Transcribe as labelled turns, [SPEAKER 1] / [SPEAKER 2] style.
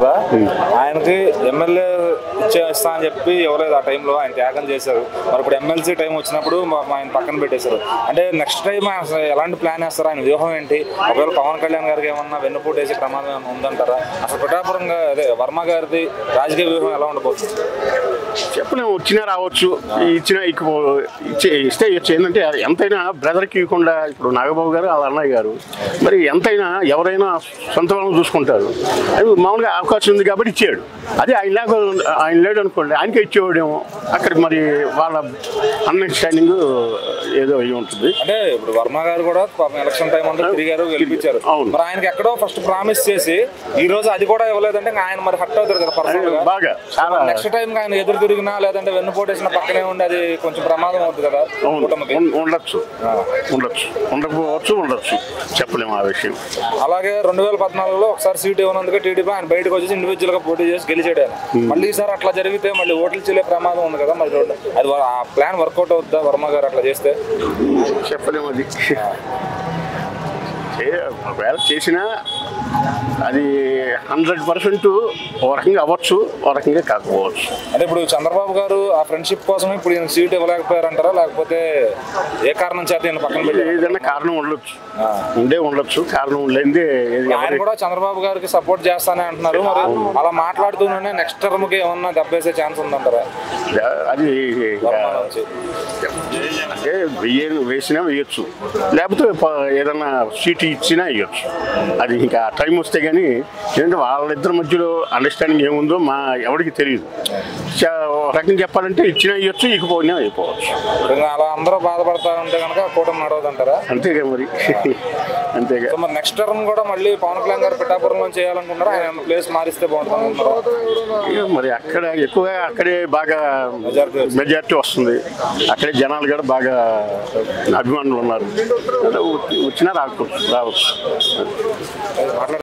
[SPEAKER 1] కదా, ఆయనకి ఎమ్మెల్యే ఇస్తా అని చెప్పి ఇవ్వలేదు. ఆ టైంలో ఆయన త్యాగం చేశారు. మరి ఇప్పుడు ఎమ్మెల్సీ టైం వచ్చినప్పుడు ఆయన పక్కన పెట్టేశారు. అంటే నెక్స్ట్ టైం అసలు ఎలాంటి ప్లాన్ వేస్తారు? ఆయన వ్యూహం ఏంటి? ఒకవేళ పవన్ కళ్యాణ్ గారికి ఏమన్నా వెన్నుపోటు వేసే ప్రమాదం ఏమన్నా ఉందంటారా? అసలు పిఠాపురంగా అదే వర్మ గారిది రాజకీయ వ్యూహం ఎలా ఉండబోతుంది?
[SPEAKER 2] చెప్పలేము. వచ్చినా రావచ్చు, ఇచ్చినా ఇస్తే ఇచ్చు. ఏంటంటే ఎంతైనా బ్రదర్కి ఇవ్వకుండా ఇప్పుడు నాగబాబు గారు వాళ్ళ అన్నయ్య గారు మరి ఎంతైనా ఎవరైనా సొంత వాళ్ళని చూసుకుంటారు. అది మామూలుగా అవకాశం ఉంది కాబట్టి ఇచ్చాడు. అదే ఆయన లేడు అనుకోండి, ఆయనకే ఇచ్చేవాడేమో. అక్కడ మరి వాళ్ళ అండర్స్టాండింగ్ ఏదో అయ్యి ఉంటుంది.
[SPEAKER 1] అంటే ఇప్పుడు వర్మ గారు కూడా ఎలక్షన్ టైం అంతా తిరిగారు, గెలిపించారు. మరి ఆయనకి ఎక్కడో ఫస్ట్ ప్రామిస్ చేసి ఈ రోజు అది కూడా ఇవ్వలేదంటే ఆయన మరి హర్ట్ అవుతారు కదా పర్సనల్ గా.
[SPEAKER 2] బాగా చాలా
[SPEAKER 1] నెక్స్ట్ టైం ఆయన ఎదురు తిరిగినా లేదంటే వెన్నుపోటేసిన పక్కనే ఉండి అది కొంచెం ప్రమాదం అవుతుంది కదా.
[SPEAKER 2] ఉండొచ్చు, ఉండకపోవచ్చు, చెప్పలేము ఆ విషయం.
[SPEAKER 1] అలాగే 2014లో ఒకసారి సీట్ ఇవ్వనందుకు టీడీపీ ఆయన బయటకు వచ్చేసి ఇండివిజువల్ గా పోటీ చేసి గెలిచాడు. మళ్ళీ ఈసారి అట్లా జరిగితే మళ్ళీ ఓట్లు చెల్లే ప్రమాదం ఉంది కదా. మరి అది ఆ ప్లాన్ వర్కౌట్ అవుతుందా వర్మ గారు అట్లా చేస్తే?
[SPEAKER 2] చెప్పలేము. అది ఒకవేళ చేసినా అది 100% ఓ రకంగా అవ్వచ్చు, ఓ రకంగా కాకపోవచ్చు.
[SPEAKER 1] అంటే ఇప్పుడు చంద్రబాబు గారు ఆ ఫ్రెండ్షిప్ కోసం ఇప్పుడు ఈయన సీట్ ఇవ్వలేకపోయారంటారా, లేకపోతే ఏ కారణం చేత ఈయన పక్కన పెట్టి?
[SPEAKER 2] ఏదైనా కారణం ఉండొచ్చు, కారణం లేనిదే.
[SPEAKER 1] ఆయన కూడా చంద్రబాబు గారికి సపోర్ట్ చేస్తానే అంటున్నారు. మరి అలా మాట్లాడుతూనే నెక్స్ట్ టర్మ్ కి ఏమన్నా దెబ్బేసే ఛాన్స్ ఉందంటారా?
[SPEAKER 2] అది అంటే వేసినా వేయచ్చు, లేకపోతే ఏదన్నా సీట్ ఇచ్చినా ఇవ్వచ్చు. అది ఇంకా టైం వస్తే కానీ, ఎందుకంటే వాళ్ళిద్దరి మధ్యలో అండర్స్టాండింగ్ ఏముందో ఎవరికి తెలియదు. రకంగా చెప్పాలంటే ఇచ్చినా ఇవ్వచ్చు, ఇకపోయినా అయిపోవచ్చు.
[SPEAKER 1] అలా అందరూ బాధపడతా ఉంటే కనుక కూటమి నడవదంటారా?
[SPEAKER 2] అంతేగా మరి. అంతేగా.
[SPEAKER 1] మరి నెక్స్ట్ టర్మ్ కూడా మళ్ళీ పవన్ కళ్యాణ్ గారు పిఠాపురంలో చేయాలనుకుంటారా? ఆయన ప్లేస్ మారిస్తే బాగుంటుంది.
[SPEAKER 2] మరి అక్కడ ఎక్కువగా అక్కడే బాగా మెజారిటీ వస్తుంది. అక్కడే జనాలు కూడా బాగా అభిమానులు ఉన్నారు. వచ్చినా రావచ్చు.